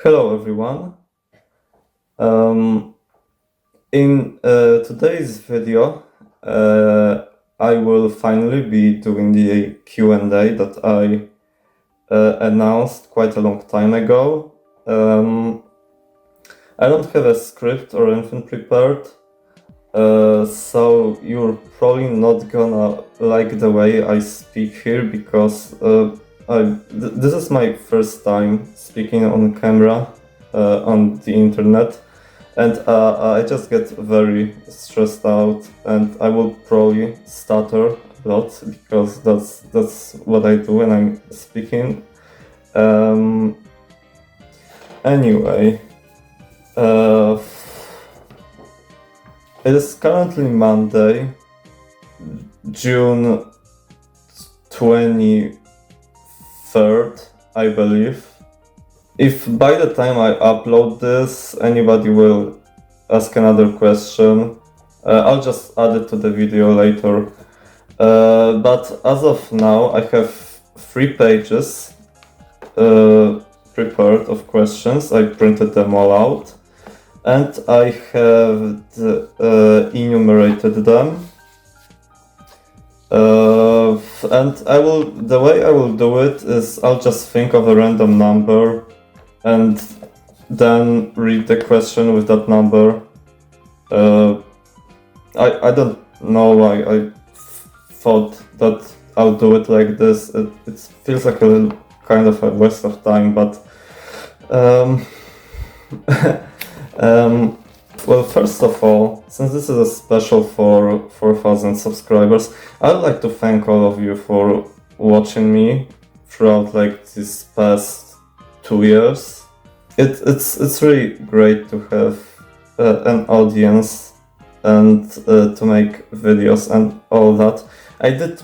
Hello everyone. In today's video, I will finally be doing the Q&A that I announced quite a long time ago. I don't have a script or anything prepared, so you're probably not gonna like the way I speak here because this is my first time speaking on camera on the internet, and I just get very stressed out, and I will probably stutter a lot because that's what I do when I'm speaking. Anyway, it is currently Monday, June 23rd, I believe. If by the time I upload this, anybody will ask another question, I'll just add it to the video later. But as of now, I have 3 pages prepared of questions. I printed them all out, and I have enumerated them. And the way I will do it is I'll just think of a random number and then read the question with that number. I don't know why I thought that I'll do it like this. It feels like a little kind of a waste of time, but well, first of all, since this is a special for 4,000 subscribers, I'd like to thank all of you for watching me throughout like these past 2 years. It's really great to have an audience and to make videos and all that. I did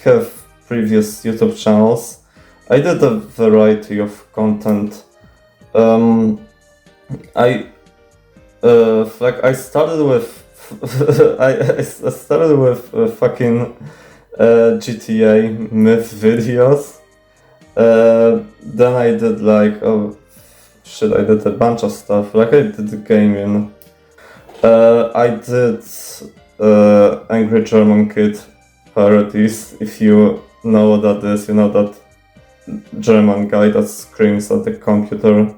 have previous YouTube channels. I did a variety of content. I started with I started with fucking GTA myth videos. Then I did I did a bunch of stuff. I did gaming. I did Angry German Kid parodies. If you know what that is, you know that German guy that screams at the computer.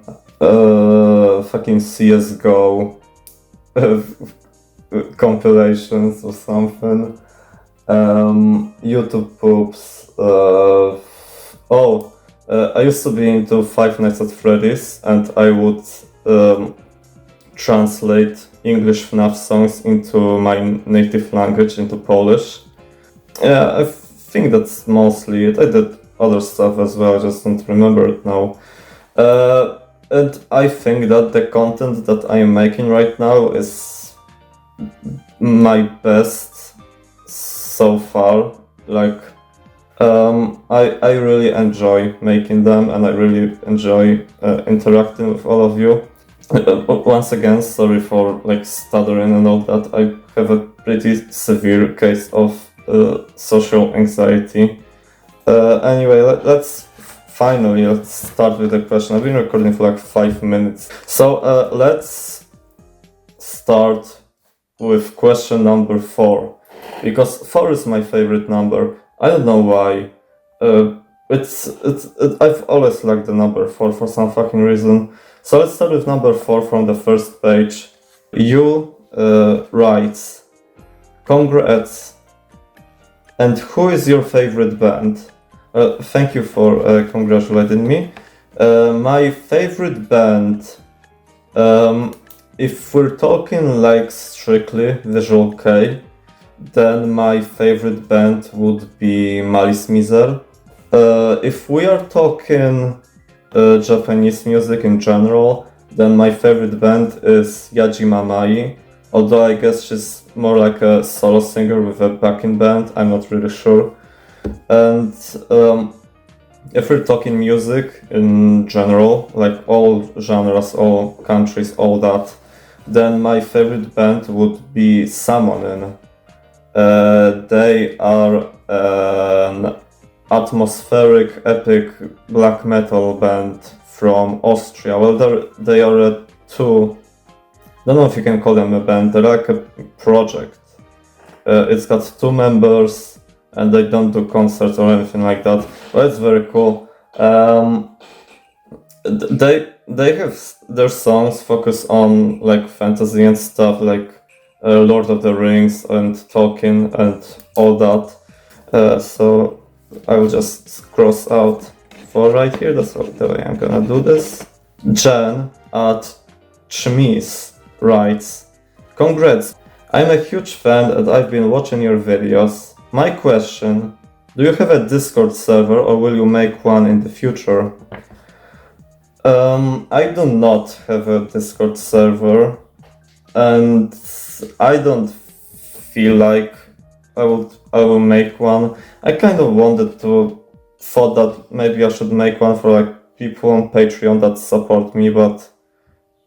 Fucking CSGO compilations or something. YouTube poops. I used to be into Five Nights at Freddy's, and I would translate English FNAF songs into my native language, into Polish. Yeah, I think that's mostly it. I did other stuff as well, I just don't remember it now. And I think that the content that I am making right now is my best so far. I really enjoy making them, and I really enjoy interacting with all of you. Once again, sorry for stuttering and all that. I have a pretty severe case of social anxiety. Anyway, let's start with the question. I've been recording for 5 minutes. So let's start with question number 4. Because 4 is my favorite number. I don't know why. I've always liked the number 4 for some fucking reason. So let's start with number 4 from the first page. You writes, "Congrats. And who is your favorite band?" Thank you for congratulating me. My favorite band, if we're talking strictly Visual Kei, then my favorite band would be Malice Miser. If we are talking Japanese music in general, then my favorite band is Yajima Mai, although I guess she's more like a solo singer with a backing band, I'm not really sure. And if we're talking music in general, all genres, all countries, all that, then my favorite band would be Summonin. They are an atmospheric, epic black metal band from Austria. Well, they are two. I don't know if you can call them a band. They're like a project. It's got 2 members, and they don't do concerts or anything like that. But it's very cool. They have their songs focus on like fantasy and stuff, like Lord of the Rings and Tolkien and all that. So I will just cross out for right here. That's the way I'm gonna do this. Jen at Chmis writes, "Congrats! I'm a huge fan and I've been watching your videos. My question, do you have a Discord server or will you make one in the future?" I do not have a Discord server, and I don't feel like I will make one. I kind of thought that maybe I should make one for like people on Patreon that support me, but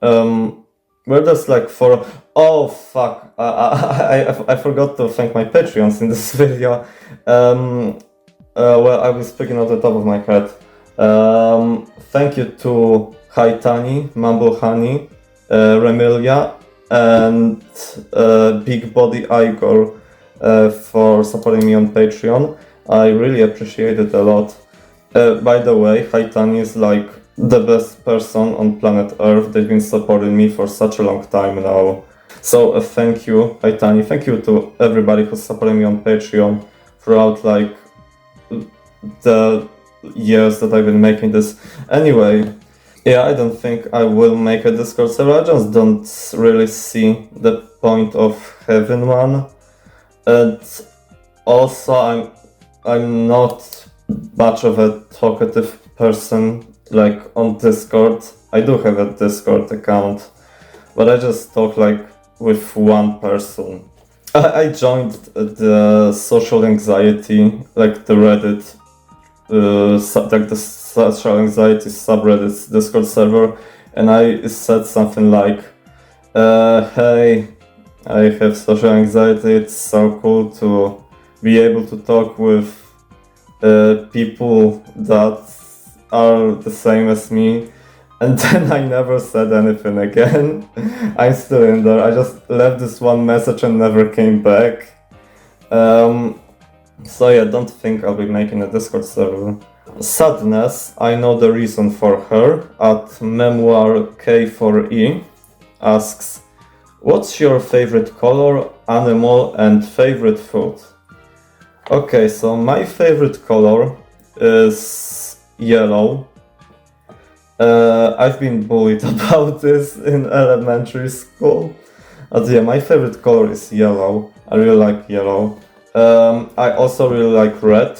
well, that's like for oh fuck, I forgot to thank my Patreons in this video. Well, I was speaking off the top of my head. Thank you to Haitani, Mumble Honey, Remilia, and Big Body Igor for supporting me on Patreon. I really appreciate it a lot. By the way, Haitani is like the best person on planet Earth. They've been supporting me for such a long time now. So thank you, Haitani. Thank you to everybody who's supporting me on Patreon throughout like the years that I've been making this. Anyway, yeah, I don't think I will make a Discord server. I just don't really see the point of having one. And also, I'm not much of a talkative person, like on Discord. I do have a Discord account, but I just talk like with one person. I joined the social anxiety, like the Reddit, like the social anxiety subreddit's Discord server, and I said something like, hey, I have social anxiety, it's so cool to be able to talk with people that are the same as me, and then I never said anything again. I'm still in there. I just left this one message and never came back. So yeah, don't think I'll be making a Discord server. Sadness, I know the reason for her, at Memoir K4E, asks, what's your favorite color, animal, and favorite food? Okay, so my favorite color is yellow. I've been bullied about this in elementary school. But yeah, my favorite color is yellow. I really like yellow. I also really like red,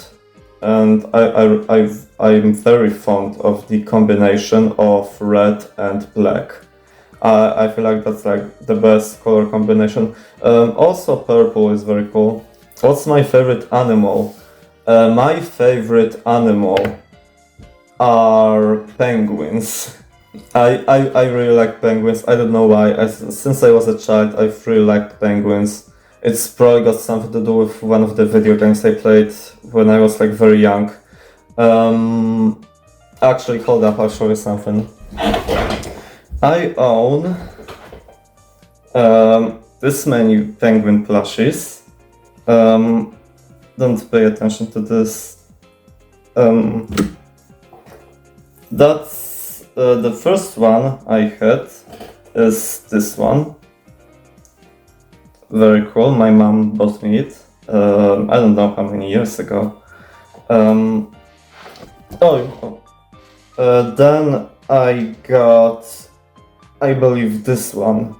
and I'm very fond of the combination of red and black. I feel like that's like the best color combination. Also purple is very cool. What's my favorite animal? My favorite animal are penguins. I really like penguins. I don't know why. Since I was a child, I've really liked penguins. It's probably got something to do with one of the video games I played when I was like very young. Actually, hold up, I'll show you something. I own this many penguin plushies. Don't pay attention to this. That's the first one I had is this one. Very cool. My mom bought me it. I don't know how many years ago. Then I got, I believe, this one.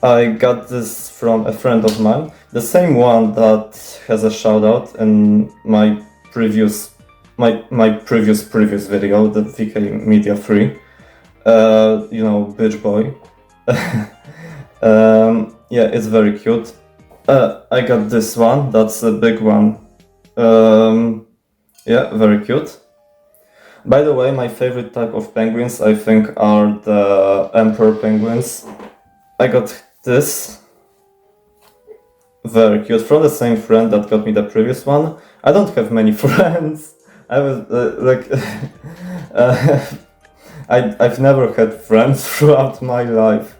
I got this from a friend of mine. The same one that has a shout out in my previous video, the VK Media 3. You know, bitch boy. Yeah, it's very cute. I got this one, that's a big one. Yeah, very cute. By the way, my favorite type of penguins, I think, are the emperor penguins. I got this. Very cute, from the same friend that got me the previous one. I don't have many friends. I was I've never had friends throughout my life.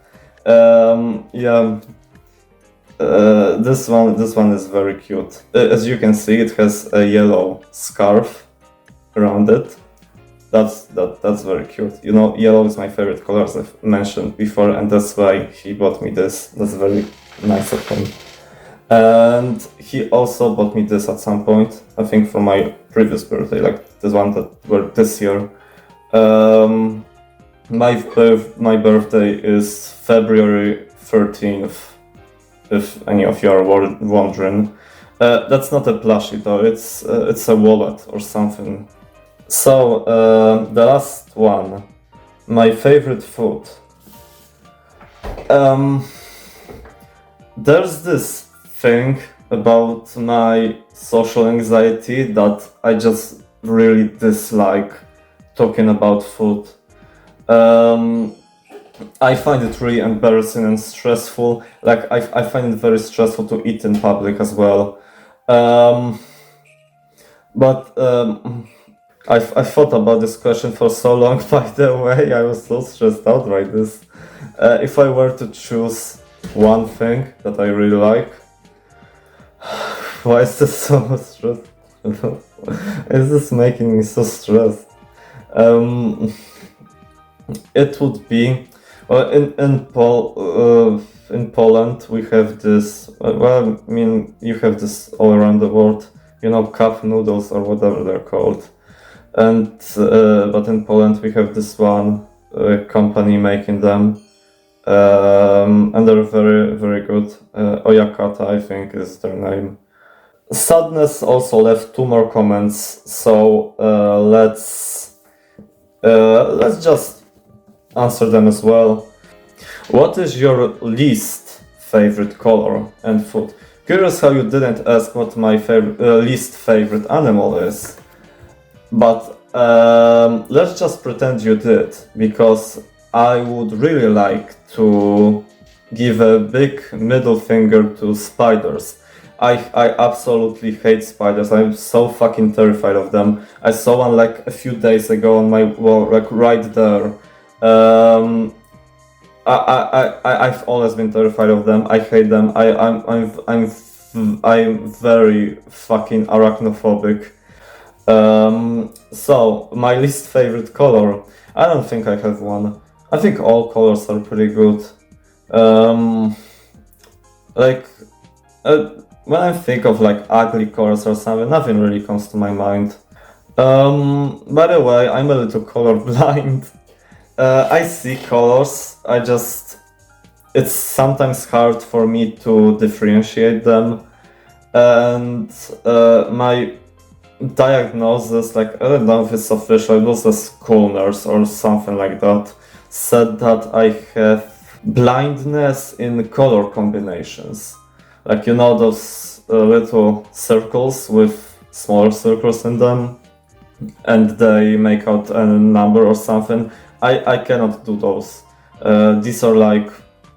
Yeah. This one is very cute. As you can see, it has a yellow scarf around it. That's very cute. You know, yellow is my favorite color, as I've mentioned before, and that's why he bought me this. That's very nice of him. And he also bought me this at some point, I think for my previous birthday, like this one that were this year. My birthday is February 13th, if any of you are wondering. That's not a plushie though, it's a wallet or something. So, the last one, my favorite food. There's this thing about my social anxiety that I just really dislike talking about food. I find it really embarrassing and stressful. Like, I find it very stressful to eat in public as well. I thought about this question for so long, by the way, I was so stressed out by this. If I were to choose one thing that I really like, why is this so stressed? Is this making me so stressed? It would be, well, in Poland we have this, well, I mean, you have this all around the world, you know, cup noodles or whatever they're called. And but in Poland we have this one company making them, and they're very, very good. Oyakata, I think, is their name. Sadness also left 2 more comments, so let's just answer them as well. What is your least favorite color and food? Curious how you didn't ask what my least favorite animal is. But let's just pretend you did, because I would really like to give a big middle finger to spiders. I absolutely hate spiders. I'm so fucking terrified of them. I saw one like a few days ago on my wall, like right there. I've always been terrified of them. I hate them. I'm very fucking arachnophobic. So my least favorite color, I don't think I have one. I think all colors are pretty good. When I think of like ugly colors or something, nothing really comes to my mind. By the way, I'm a little colorblind. I see colors, it's sometimes hard for me to differentiate them. And my diagnosis, like, I don't know if it's official, it was a school nurse or something like that, said that I have blindness in color combinations. Like, you know, those little circles with smaller circles in them, and they make out a number or something. I cannot do those. These are like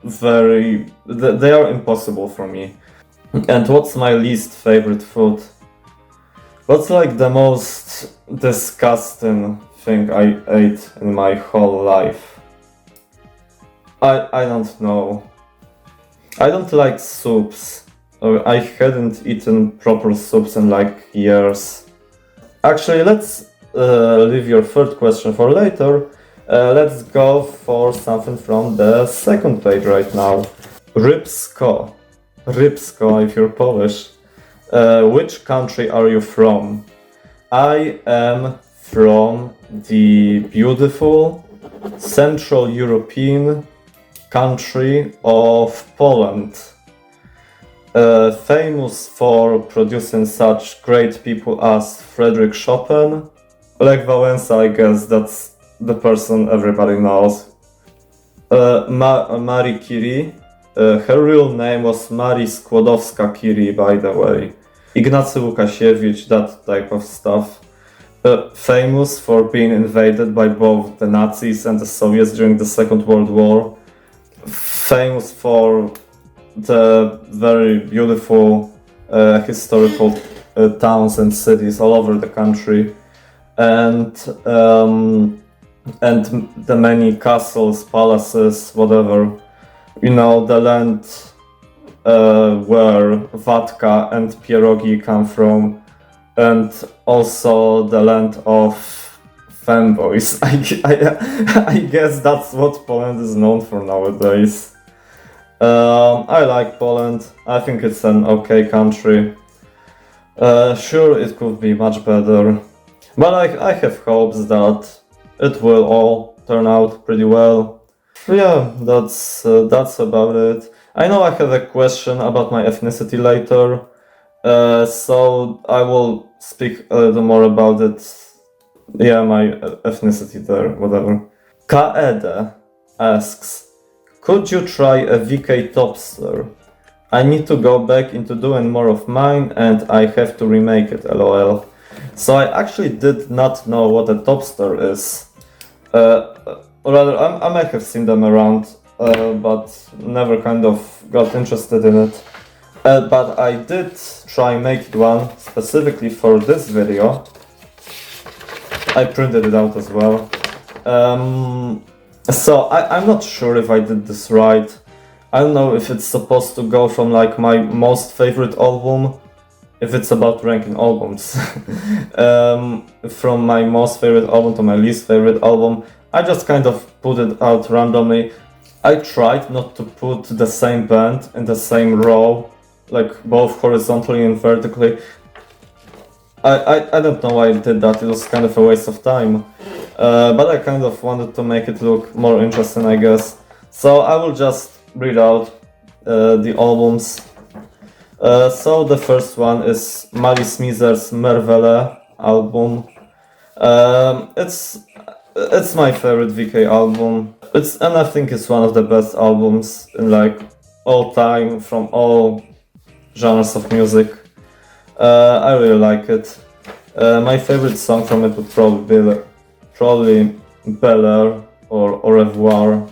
they are impossible for me. And what's my least favorite food? What's like the most disgusting thing I ate in my whole life? I don't know. I don't like soups. I hadn't eaten proper soups in like years. Actually, let's leave your third question for later. Let's go for something from the second page right now. Rybsko, if you're Polish. Which country are you from? I am from the beautiful Central European country of Poland. Famous for producing such great people as Frederick Chopin. Lech Wałęsa, I guess that's the person everybody knows. Marie Curie. Her real name was Marie Skłodowska-Curie, by the way. Ignacy Łukasiewicz, that type of stuff. Famous for being invaded by both the Nazis and the Soviets during the Second World War. Famous for the very beautiful historical towns and cities all over the country. And and the many castles, palaces, whatever. You know, the land where vodka and pierogi come from, and also the land of fanboys. I guess that's what Poland is known for nowadays. I like Poland. I think it's an okay country. Sure, it could be much better, but I have hopes that it will all turn out pretty well. Yeah, that's about it. I know I have a question about my ethnicity later, so I will speak a little more about it. Yeah, my ethnicity there, whatever. Kaede asks, could you try a VK Topster? I need to go back into doing more of mine and I have to remake it, lol. So I actually did not know what a Topster is. Rather, I might have seen them around, but never kind of got interested in it. But I did try make one specifically for this video. I printed it out as well. So I'm not sure if I did this right. I don't know if it's supposed to go from like my most favorite album, if it's about ranking albums. From my most favorite album to my least favorite album. I just kind of put it out randomly. I tried not to put the same band in the same row, like both horizontally and vertically. I don't know why I did that, it was kind of a waste of time. But I kind of wanted to make it look more interesting, I guess. So I will just read out the albums. So the first one is Malice Miser's Mervele album. It's my favorite VK album. And I think it's one of the best albums in like all time from all genres of music. I really like it. My favorite song from it would probably Bel Air or Au revoir.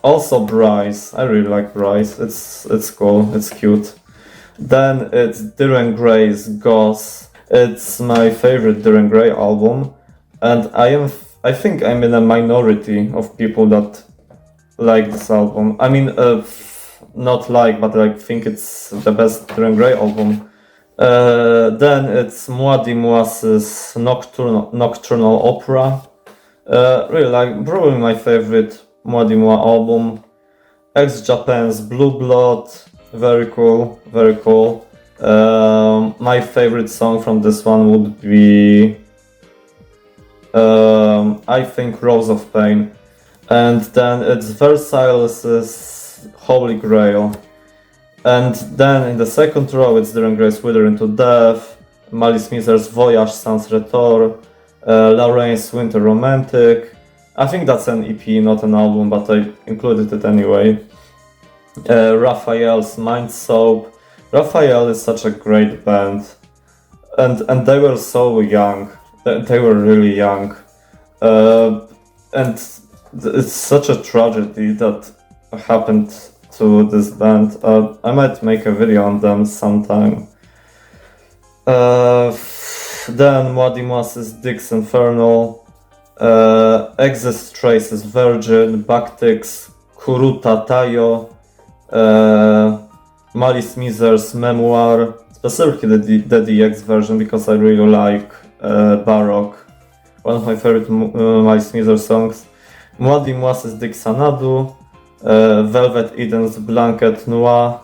Also Bryce. I really like Bryce. It's cool. It's cute. Then it's Dylan Gray's Ghost. It's my favorite Dylan Gray album, and I think I'm in a minority of people that like this album. I mean, not like, but like think it's the best Dylan Gray album. Then it's Młody Młas's Nocturnal Opera. Really like, probably my favorite Młody Mła album. X-Japan's Blue Blood. Very cool, very cool. My favorite song from this one would be I think Rose of Pain. And then it's Versailles's Holy Grail. And then in the second row it's Dylan Gray's Wither into Death, Malice Miser's Voyage Sans Retour, Lorraine's Winter Romantic. I think that's an EP, not an album, but I included it anyway. Raphael's Mind Soap. Raphael is such a great band, and they were so young. They were really young, and it's such a tragedy that happened to this band. I might make a video on them sometime. Then Młody Młas's Dick's Infernal, Exist Trace's Virgin, Bactix, Kuruta Tayo, Malice Miser's Memoir, specifically the DX version because I really like Baroque, one of my favorite Malice Miser songs. Młody Młas's Dixanadu, Velvet Eden's Blanket Noir,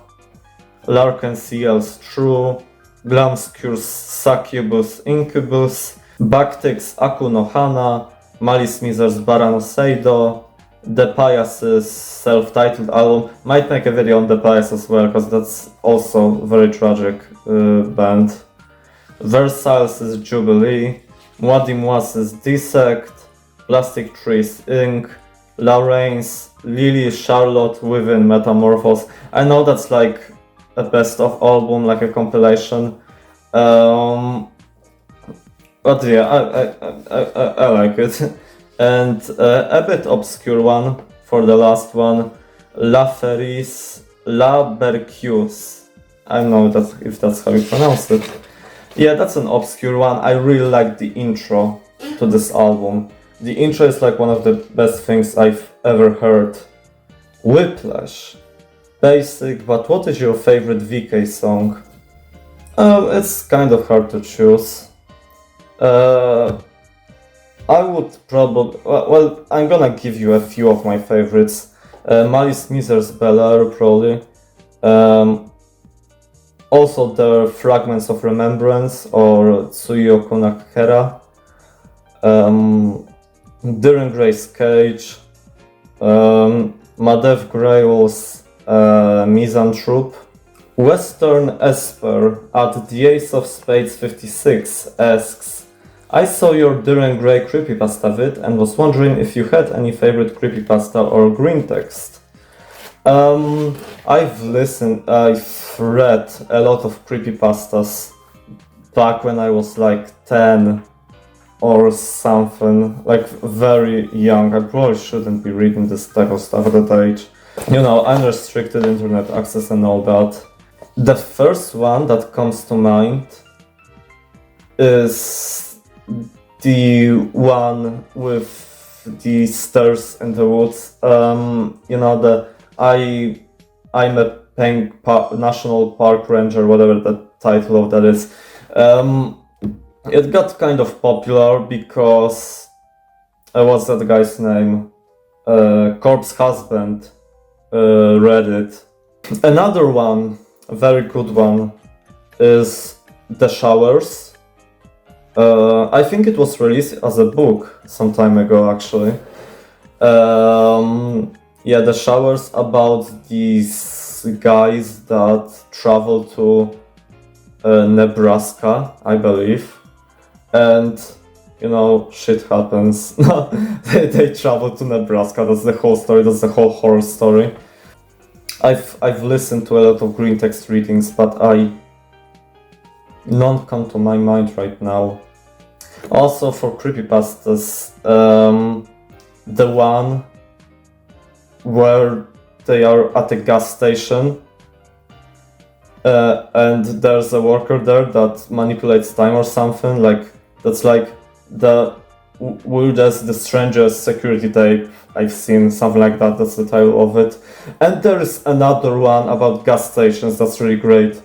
Larkin CL's True, Glamscure's Succubus Incubus, Bactix Aku no Hana, Malice Miser's Barano Seido, The Pious' self-titled album. Might make a video on The Pious as well, because that's also a very tragic band. Versailles's Jubilee, Młody Młas's Dissect, Plastic Trees Inc., Lorraine's Lily Charlotte Within Metamorphose. I know that's like a best of album, like a compilation. But yeah, I like it. And a bit obscure one for the last one, La Feris La Bercuse. I don't know if that's how you pronounce it. Yeah, that's an obscure one. I really like the intro to this album. The intro is like one of the best things I've ever heard. Whiplash. Basic, but what is your favorite VK song? It's kind of hard to choose. I would probably... Well, I'm gonna give you a few of my favorites. Malice Miser's Bel Air, probably. Also, there are Fragments of Remembrance or Tsuyo Kunakera. During Gray's Cage. Madev Grayl's Misanthrope. Western Esper at the Ace of Spades 56 asks, I saw your Duran Gray creepypasta vid and was wondering if you had any favorite creepypasta or green text. I've read a lot of creepypastas back when I was like 10 or something, like very young. I probably shouldn't be reading this type of stuff at that age. You know, unrestricted internet access and all that. The first one that comes to mind is the one with the stairs in the woods. You know, I'm a national park ranger, whatever the title of that is. It got kind of popular because what's that guy's name? Corpse Husband read it. Another one, a very good one, is The Showers. I think it was released as a book some time ago, actually. Yeah, The Showers, about these guys that travel to Nebraska, I believe. And, you know, shit happens. they travel to Nebraska, that's the whole story, that's the whole horror story. I've listened to a lot of green text readings, but none come to my mind right now. Also for creepypastas, the one where they are at a gas station and there's a worker there that manipulates time or something, like that's like the weirdest, the strangest security tape I've seen, something like that, that's the title of it. And there's another one about gas stations that's really great.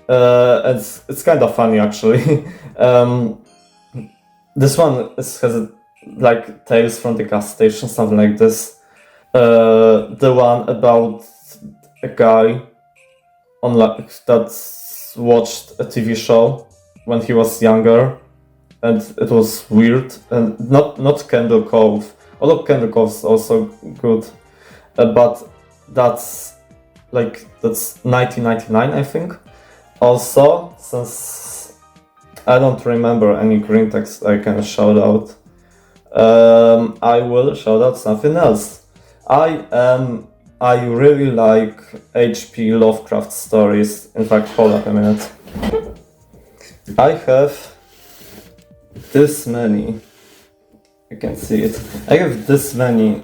It's kind of funny actually. This one has like tales from the gas station, something like this. The one about a guy that watched a TV show when he was younger, and it was weird. And not Candle Cove. Although Candle Cove is also good, but that's 1999, I think. Also, since I don't remember any green text I can shout out, I will shout out something else. I really like H.P. Lovecraft stories. In fact, hold up a minute. I have this many. You can see it. I have this many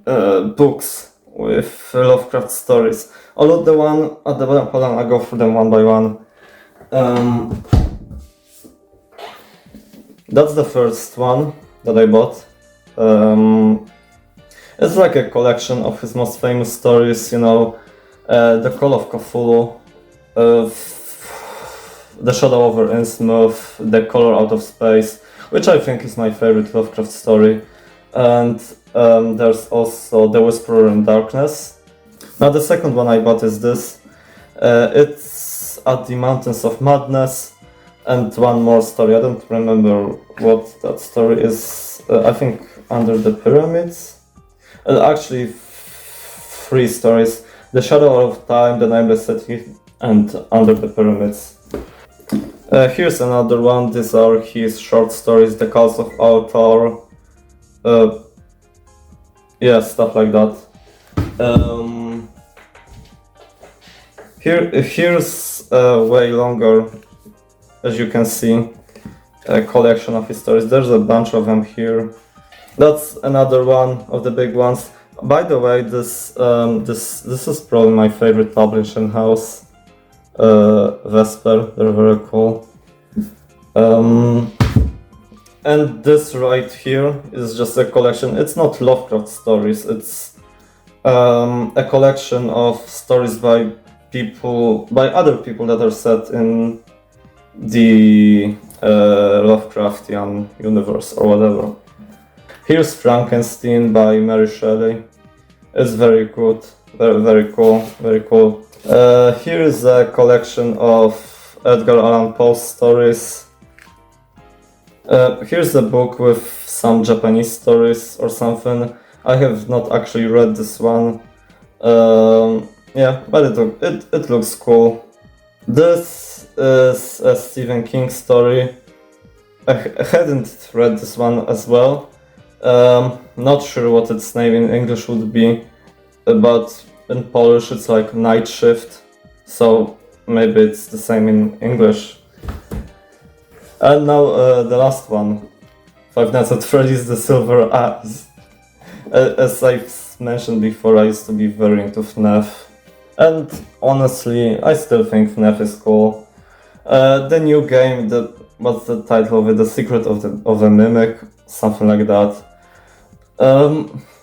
books with Lovecraft stories. Although the one at the bottom, hold on, I'll go through them one by one. That's the first one that I bought. It's like a collection of his most famous stories, you know, The Call of Cthulhu, The Shadow over Innsmouth, The Color Out of Space, which I think is my favorite Lovecraft story. And there's also The Whisperer in Darkness. Now the second one I bought is this. It's At the Mountains of Madness, and one more story. I don't remember what that story is. I think Under the Pyramids. Actually, 3 stories. The Shadow of Time, The Nameless City, and Under the Pyramids. Here's another one. These are his short stories, The Calls of Altar. Yeah, stuff like that. Here's way longer, as you can see, a collection of his stories. There's a bunch of them here. That's another one of the big ones. By the way, this is probably my favorite publishing house, Vesper. They're very cool. And this right here is just a collection. It's not Lovecraft stories. It's a collection of stories by other people that are set in the Lovecraftian universe or whatever. Here's Frankenstein by Mary Shelley. It's very good, very cool, very cool. Here is a collection of Edgar Allan Poe's stories. Here's a book with some Japanese stories or something. I have not actually read this one. Yeah, but it looks cool. This is a Stephen King story. I hadn't read this one as well. Not sure what its name in English would be, but in Polish it's like Night Shift, so maybe it's the same in English. And now the last one, Five Nights at Freddy's: The Silver Eyes. As I've mentioned before, I used to be very into FNAF, and honestly, I still think FNAF is cool. The new game, what's the title of it? The Secret of a Mimic, something like that.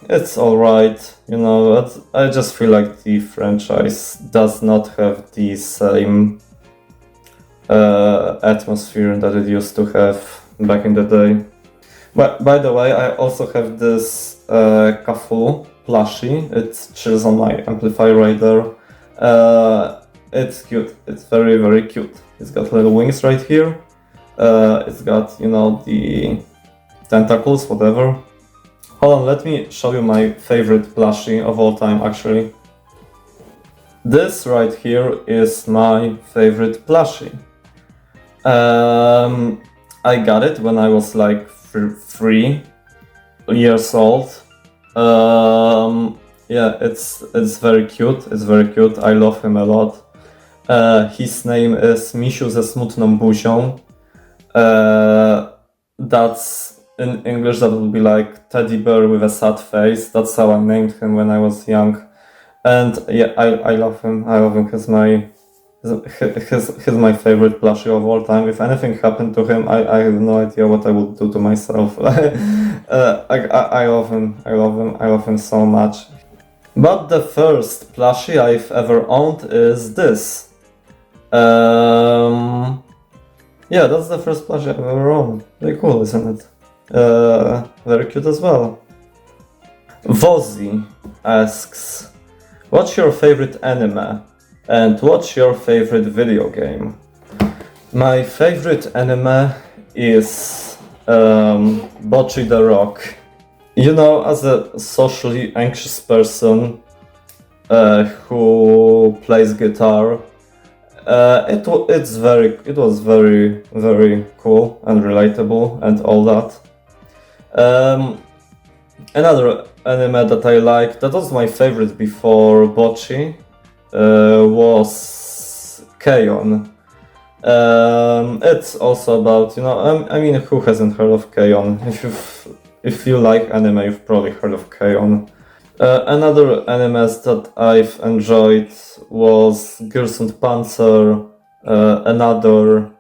It's alright, you know, I just feel like the franchise does not have the same atmosphere that it used to have back in the day. But by the way, I also have this Cthulhu plushie. It chills on my amplifier radar. It's cute. It's very, very cute. It's got little wings right here. It's got, you know, the tentacles, whatever. Hold on, let me show you my favorite plushie of all time, actually. This right here is my favorite plushie. I got it when I was like 3 years old. Yeah, it's very cute. It's very cute. I love him a lot. His name is Misiu ze smutną buzią. That's in English that would be like teddy bear with a sad face. That's how I named him when I was young. And yeah, I love him. I love him. He's my favorite plushie of all time. If anything happened to him, I have no idea what I would do to myself. I love him. I love him. I love him so much. But the first plushie I've ever owned is this. Yeah, that's the first plushie I've ever owned. Very cool, isn't it? Very cute as well. Vözy asks, what's your favorite anime? And what's your favorite video game? My favorite anime is Bocce the Rock. You know, as a socially anxious person who plays guitar, it was very, very cool and relatable and all that. Another anime that I like, that was my favorite before Bocce, was K-On! It's also about, you know, I mean, who hasn't heard of K-On!? If you like anime, you've probably heard of K-On! Another animes that I've enjoyed was Gears and Panzer, another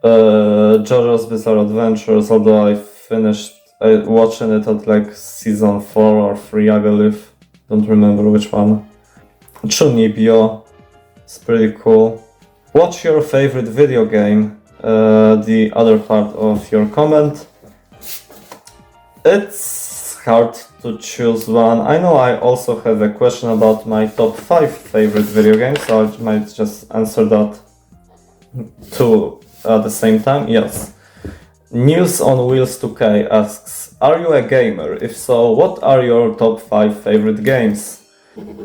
JoJo's Bizarre Adventures, although I finished watching it at like season 4 or 3, I believe. Don't remember which one. Chunibyo, it's pretty cool. What's your favorite video game? The other part of your comment. It's hard to choose one. I know I also have a question about my top 5 favorite video games, so I might just answer that two at the same time. Yes. NeelsOnWheels 2K asks, are you a gamer? If so, what are your top 5 favorite games?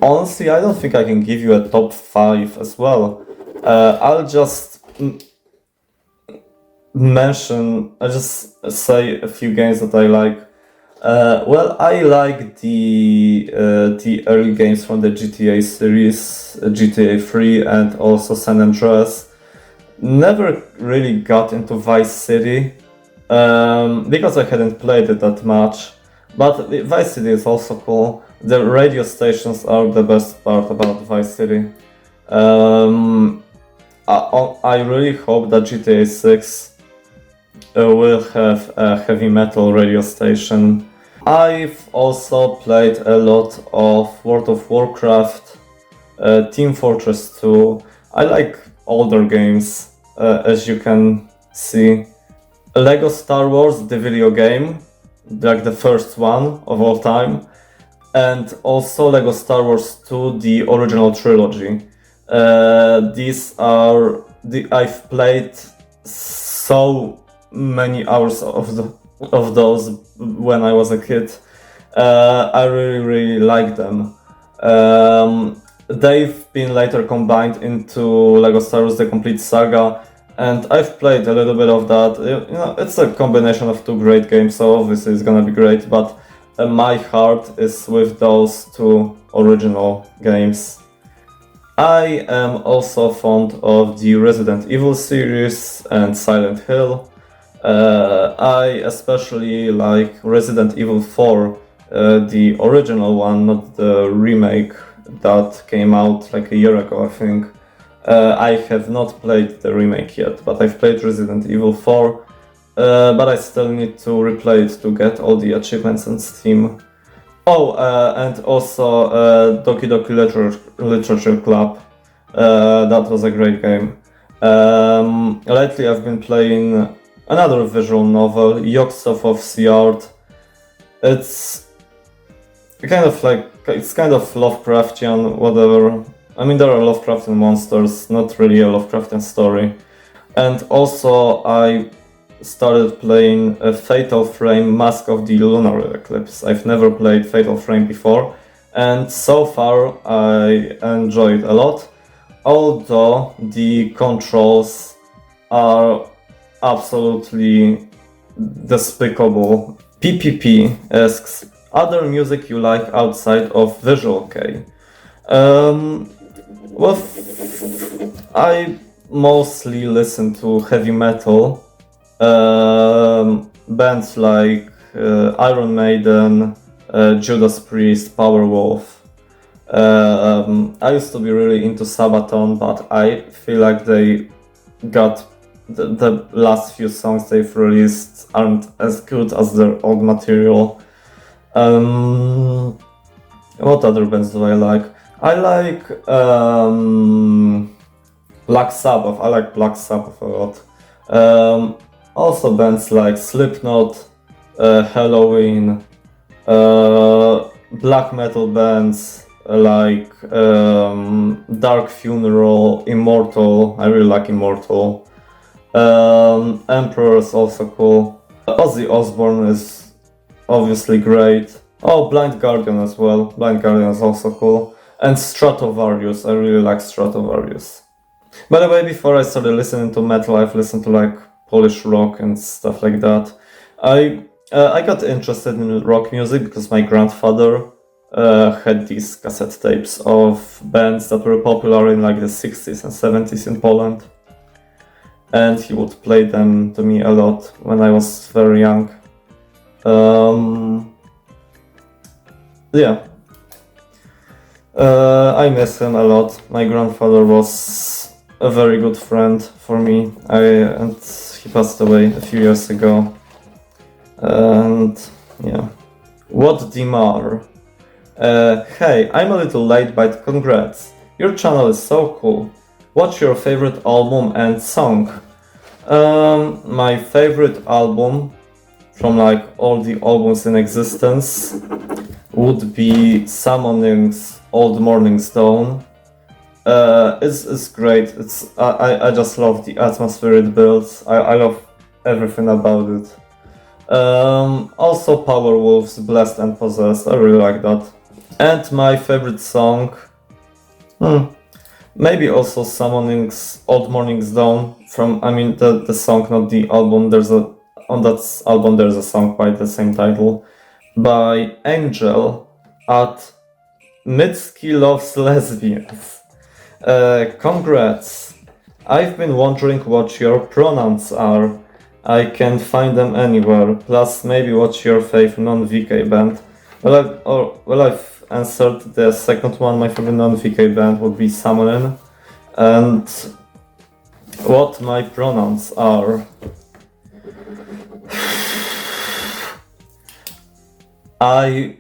Honestly, I don't think I can give you a top 5 as well. I'll just say a few games that I like. Well, I like the early games from the GTA series, GTA 3 and also San Andreas. Never really got into Vice City, because I hadn't played it that much, but Vice City is also cool. The radio stations are the best part about Vice City. I really hope that GTA 6 will have a heavy metal radio station. I've also played a lot of World of Warcraft, Team Fortress 2. I like older games, as you can see. Lego Star Wars, the video game, like the first one of all time, and also Lego Star Wars 2, the original trilogy. I've played so many hours of those when I was a kid. I really like them. They've been later combined into Lego Star Wars: The Complete Saga, and I've played a little bit of that. You know, it's a combination of two great games, so obviously it's gonna be great, but my heart is with those two original games. I am also fond of the Resident Evil series and Silent Hill. I especially like Resident Evil 4, the original one, not the remake that came out like a year ago, I think. I have not played the remake yet, but I've played Resident Evil 4, but I still need to replay it to get all the achievements on Steam. Oh, and also Doki Doki Literature Club. That was a great game. Lately I've been playing another visual novel, Yogg-Sothoth of Siard. It's kind of Lovecraftian, whatever. I mean, there are Lovecraftian monsters, not really a Lovecraftian story. And also I started playing Fatal Frame: Mask of the Lunar Eclipse. I've never played Fatal Frame before, and so far I enjoyed a lot, although the controls are absolutely despicable. PPP asks, other music you like outside of Visual Kei? Well, I mostly listen to heavy metal. Bands like Iron Maiden, Judas Priest, Powerwolf. I used to be really into Sabaton, but I feel like they got the last few songs they've released aren't as good as their old material. What other bands do I like? I like Black Sabbath. I like Black Sabbath a lot. Also bands like Slipknot, Halloween, black metal bands like Dark Funeral, Immortal. I really like Immortal. Emperor is also cool. Ozzy Osbourne is obviously great. Oh, Blind Guardian as well. Blind Guardian is also cool. And Stratovarius. I really like Stratovarius. By the way, before I started listening to metal, I've listened to like Polish rock and stuff like that. I got interested in rock music because my grandfather had these cassette tapes of bands that were popular in like the 60s and 70s in Poland. And he would play them to me a lot when I was very young. Yeah. I miss him a lot. My grandfather was a very good friend for me. And he passed away a few years ago. And yeah. Whatthemar. Hey, I'm a little late, but congrats. Your channel is so cool. What's your favorite album and song? My favorite album from like all the albums in existence would be Summoning's Old Morning's Dawn. It's great. I just love the atmosphere it builds. I love everything about it. Also Powerwolf's Blessed and Possessed. I really like that. And my favorite song, maybe also Summoning's Old Morning's Dawn the song, not the album. On that album there's a song by the same title by Angel at Mitski Loves Lesbians. Congrats. I've been wondering what your pronouns are. I can find them anywhere. Plus maybe what's your fave non-VK band. I've answered the second one. My favorite non-VK band would be Summonin. And what my pronouns are. I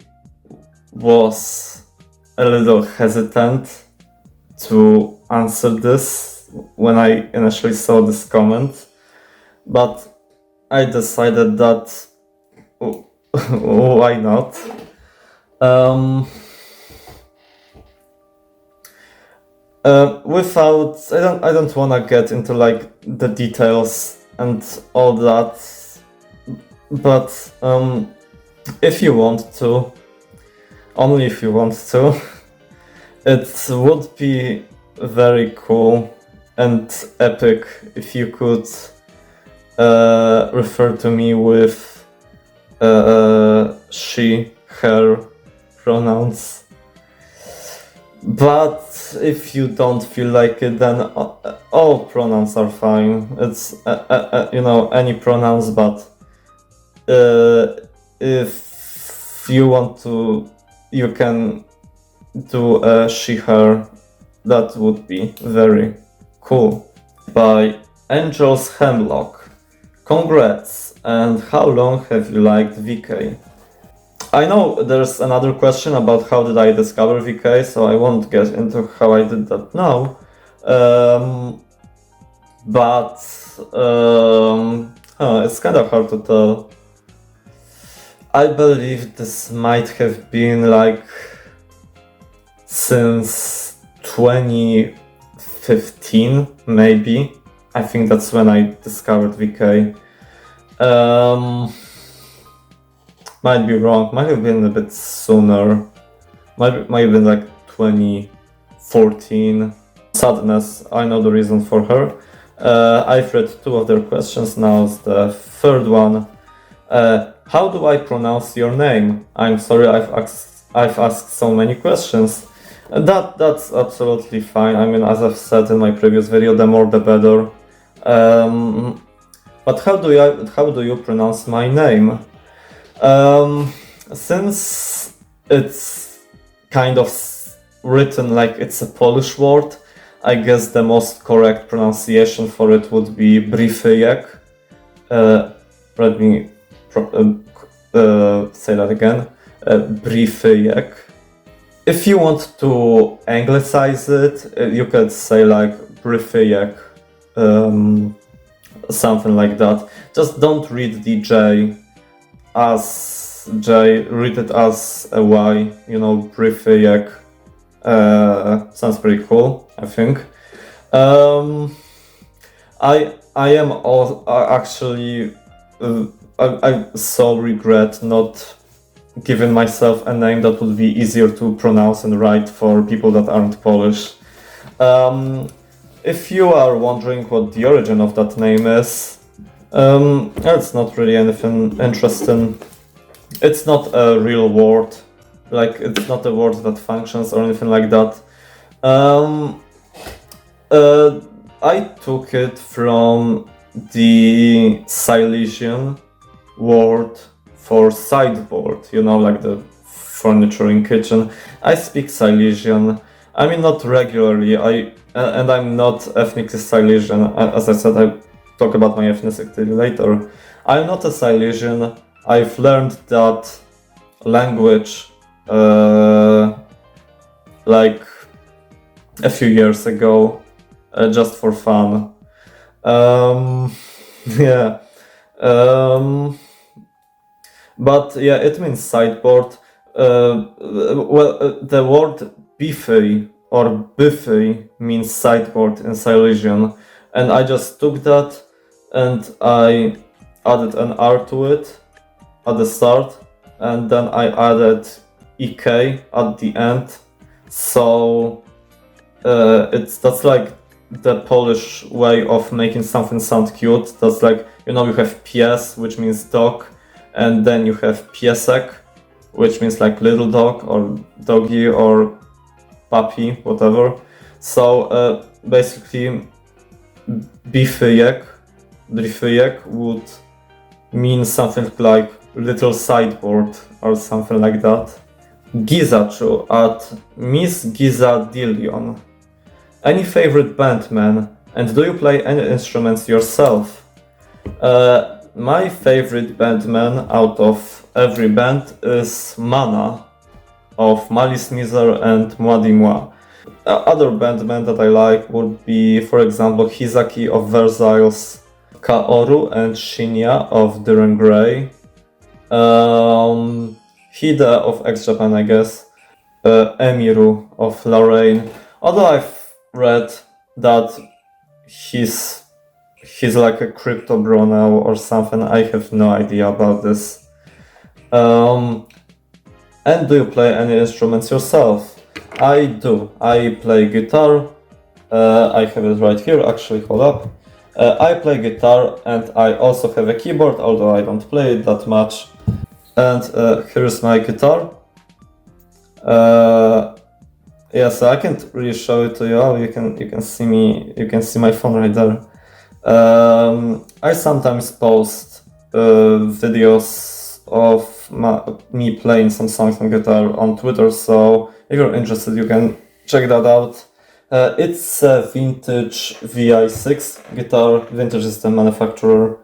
was a little hesitant to answer this when I initially saw this comment, but I decided that why not? I don't wanna get into like the details and all that, but if you want to, only if you want to, it would be very cool and epic if you could refer to me with she, her pronouns. But if you don't feel like it, then all pronouns are fine. It's any pronouns, but if you want to, you can do she, her. That would be very cool. By Angel's Hemlock. Congrats, and how long have you liked VK? I know there's another question about how did I discover VK, so I won't get into how I did that now. It's kind of hard to tell. I believe this might have been like since 2015, maybe. I think that's when I discovered VK. Might be wrong, might have been a bit sooner. Might have been like 2014. Sadness, I know the reason for her. I've read two of their questions, now it's the third one. How do I pronounce your name? I'm sorry, I've asked so many questions. That's absolutely fine. I mean, as I've said in my previous video, the more the better. But how do you pronounce my name? Since it's kind of written like it's a Polish word, I guess the most correct pronunciation for it would be Briefyek. Let me say that again. Briefyek. If you want to anglicize it, you could say like Briefyek, something like that. Just don't read the J as J, read it as a Y, Briefyek. Sounds pretty cool, I think. I am actually I so regret not giving myself a name that would be easier to pronounce and write for people that aren't Polish. If you are wondering what the origin of that name is, it's not really anything interesting. It's not a real word, like it's not a word that functions or anything like that. I took it from the Silesian word for sideboard, like the furniture in kitchen. I speak Silesian. I mean, not regularly. And I'm not ethnically Silesian. As I said, I talk about my ethnicity later. I'm not a Silesian. I've learned that language like a few years ago, just for fun. Yeah. But yeah, it means sideboard. The word bify or bify means sideboard in Silesian, and I just took that and I added an R to it at the start, and then I added EK at the end. So that's like the Polish way of making something sound cute. That's like, you have pies, which means dog, and then you have piesek, which means like little dog or doggy or puppy, whatever. So basically Briefyek would mean something like little sideboard or something like that. Giizachu at Miss Giiza. Any favorite band, man? And do you play any instruments yourself? My favorite bandman out of every band is Mana of Malice Miser and Moi Dis Moi. Other bandmen that I like would be, for example, Giizachu of Vözy, Kaoru and Shinya of Duran Grey, Hide of X-Japan, I guess, Emiru of Lorraine. Although I've read that he's like a crypto bro now or something, I have no idea about this. And do you play any instruments yourself? I do. I play guitar. I have it right here, actually, hold up. I play guitar and I also have a keyboard, although I don't play it that much. And here's my guitar. Yeah, so I can't really show it to you all. You can see me. You can see my phone right there. I sometimes post videos of me playing some songs on guitar on Twitter. So if you're interested, you can check that out. It's a vintage VI6 guitar. Vintage is the manufacturer.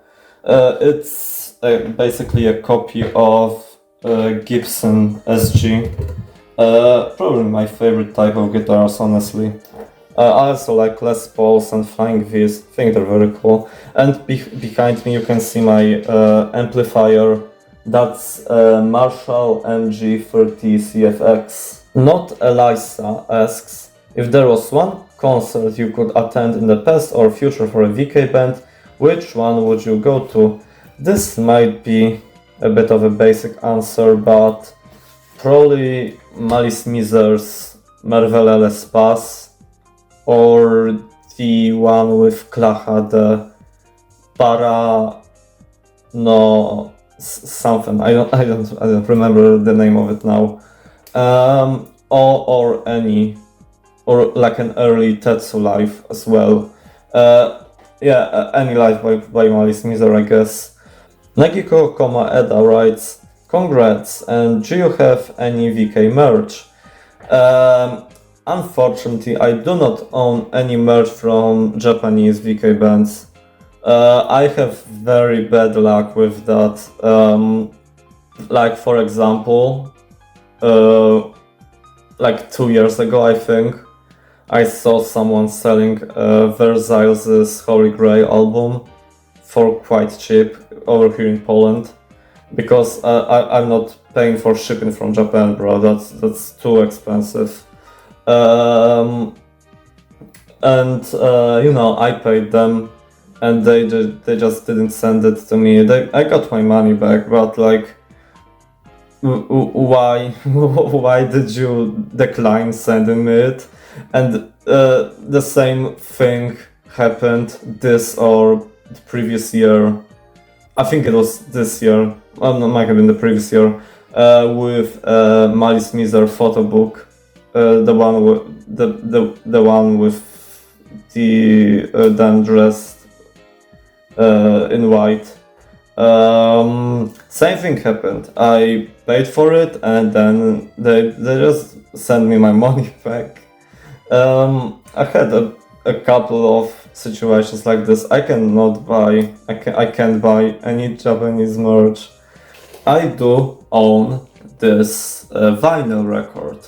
It's basically a copy of Gibson SG. Probably my favorite type of guitars, honestly. I also like Les Pauls and Flying V's. I think they're very cool. And behind me you can see my amplifier. That's Marshall MG30 CFX. Not Elisa asks, if there was one concert you could attend in the past or future for a VK band, which one would you go to? This might be a bit of a basic answer, but probably Malice Miser's Merveille l'Espace, or the one with Klaha, the Para no something. I don't remember the name of it now. Or any, or like an early Tetsu live as well. Any live by Malice Miser, I guess. Nagitø Kømaeda writes, congrats, and do you have any VK merch? Unfortunately, I do not own any merch from Japanese VK bands. I have very bad luck with that. Like, for example, like 2 years ago, I think, I saw someone selling Vözy's Holy Grail album for quite cheap over here in Poland, because I'm not paying for shipping from Japan, bro. That's too expensive. And you know, I paid them, and they just didn't send it to me. I got my money back, but like, why did you decline sending me it? And the same thing happened this or the previous year. I think it was this year. Well, no, it might have been the previous year. With Malice Miser photo book, the one with the them dressed in white. Same thing happened. I paid for it, and then they just sent me my money back. I had a couple of situations like this. I can't buy any Japanese merch. I do own this vinyl record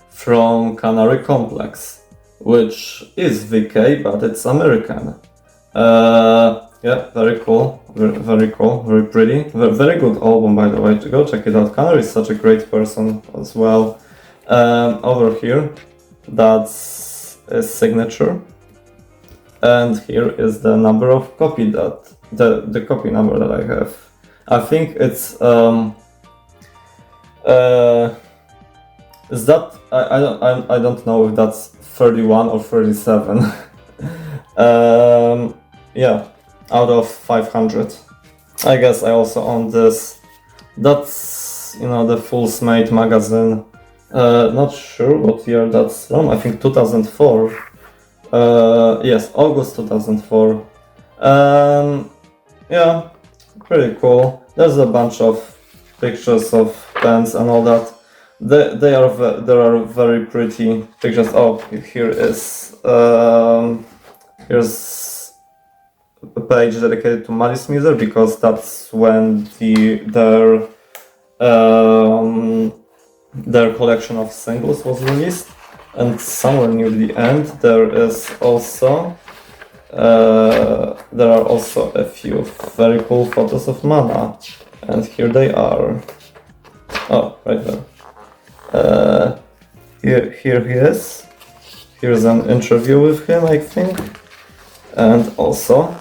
from Canary Complex, which is VK, but it's American. Yeah, very cool, very cool, very pretty, very good album, by the way. Go check it out. Canary is such a great person as well. Over here, that's a signature, and here is the number of copy that the copy number that I have. I think it's is that I don't know if that's 31 or 37. Yeah, out of 500. I guess I also own this. That's, you know, the Fool's Mate magazine. Not sure what year that's from. I think 2004. Yes, August 2004. Yeah, pretty cool. There's a bunch of pictures of bands and all that. There are very pretty pictures. Oh, here is here's page dedicated to Malice Miser because that's when their collection of singles was released, and somewhere near the end there are also a few very cool photos of Mana, and here they are. Oh, right there. Here he is. Here's an interview with him, I think, and also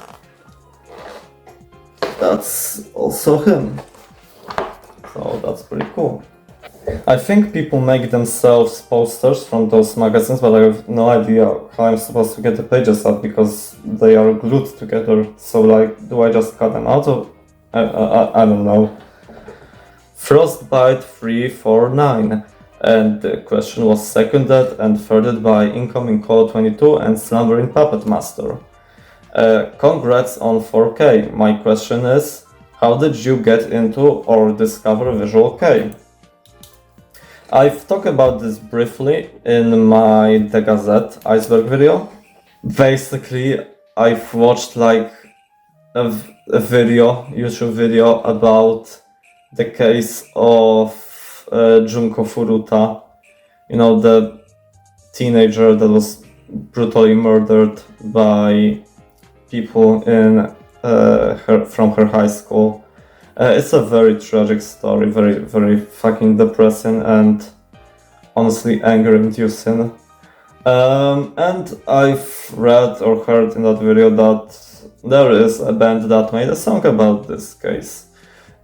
that's also him. So that's pretty cool. I think people make themselves posters from those magazines, but I have no idea how I'm supposed to get the pages up because they are glued together. So like, do I just cut them out? Or I don't know. Frostbite 349, and the question was seconded and thirded by Incoming Call 22 and Slumbering Puppet Master. Congrats on 4K. My question is, how did you get into or discover Visual Kei? I've talked about this briefly in my The Gazette Iceberg video. Basically, I've watched like a YouTube video about the case of Junko Furuta, you know, the teenager that was brutally murdered by people from her high school. It's a very tragic story, very, very fucking depressing and honestly anger-inducing. And I've read or heard in that video that there is a band that made a song about this case.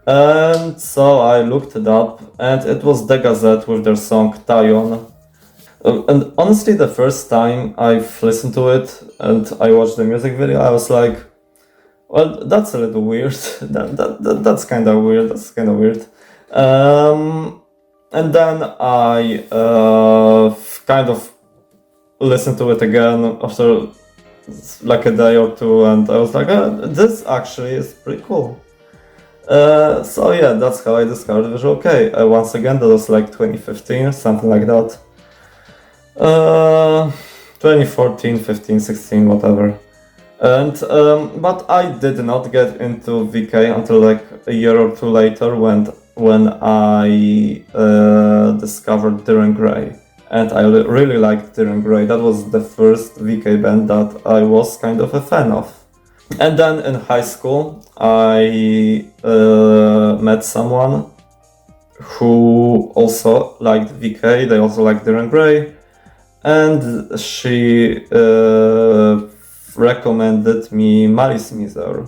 And so I looked it up, and it was The Gazette with their song Tayon. And honestly, the first time I've listened to it and I watched the music video, I was like, well, that's a little weird. That's kind of weird. That's kind of weird. And then I kind of listened to it again after like a day or two, and I was like, this actually is pretty cool. So yeah, that's how I discovered Visual Kei. Once again, that was like 2015, something like that. 2014, 15, 16, whatever. And but I did not get into VK until like a year or two later when I discovered Diren Grey, and I really liked Diren Grey. That was the first VK band that I was kind of a fan of. And then in high school, I met someone who also liked VK. They also liked Diren Grey, and she recommended me Malice Miser.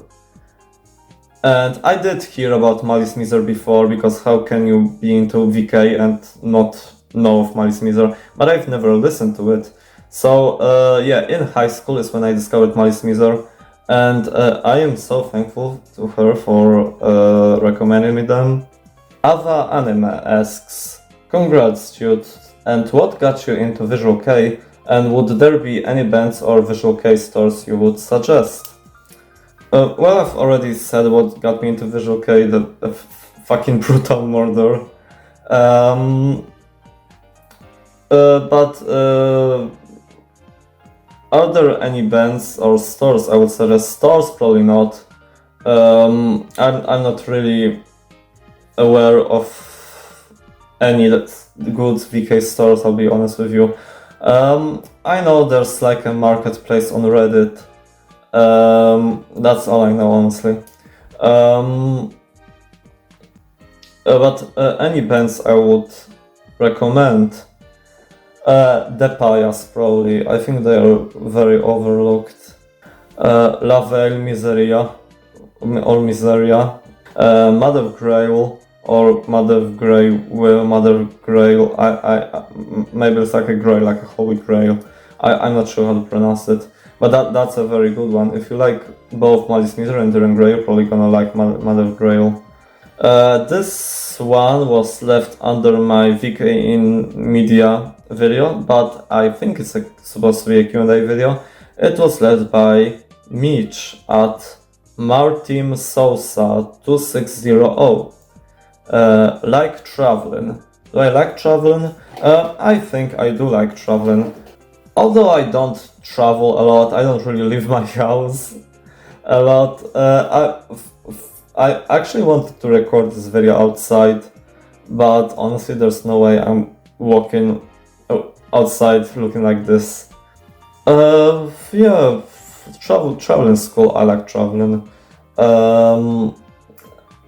And I did hear about Malice Miser before, because how can you be into VK and not know of Malice Miser? But I've never listened to it. So yeah, in high school is when I discovered Malice Miser, and I am so thankful to her for recommending me them. Ava Anime asks, congrats dude, and what got you into Visual Kei? And would there be any bands or Visual Kei stores you would suggest? Well, I've already said what got me into Visual Kei, the fucking brutal murder. But are there any bands or stores I would suggest? Stores, probably not. I'm not really aware of any good VK stores, I'll be honest with you. I know there's like a marketplace on Reddit. That's all I know, honestly. But any bands I would recommend, The Payas, probably. I think they are very overlooked. La Veil, Miseria, or Miseria, Mother Grail, or Mother Grail, maybe it's like a grail, like a holy grail. I'm not sure how to pronounce it, but that's a very good one. If you like both Malice Miser and Diren Grey, you're probably gonna like Mother Grail. This one was left under my VK in Media video, but I think it's supposed to be a Q&A video. It was led by Miche at Martim Sousa 2600. Like traveling. Do I like traveling? I think I do like traveling. Although I don't travel a lot, I don't really leave my house. a lot. I actually wanted to record this video outside, but honestly, there's no way I'm walking outside looking like this. Yeah, traveling school. I like traveling. I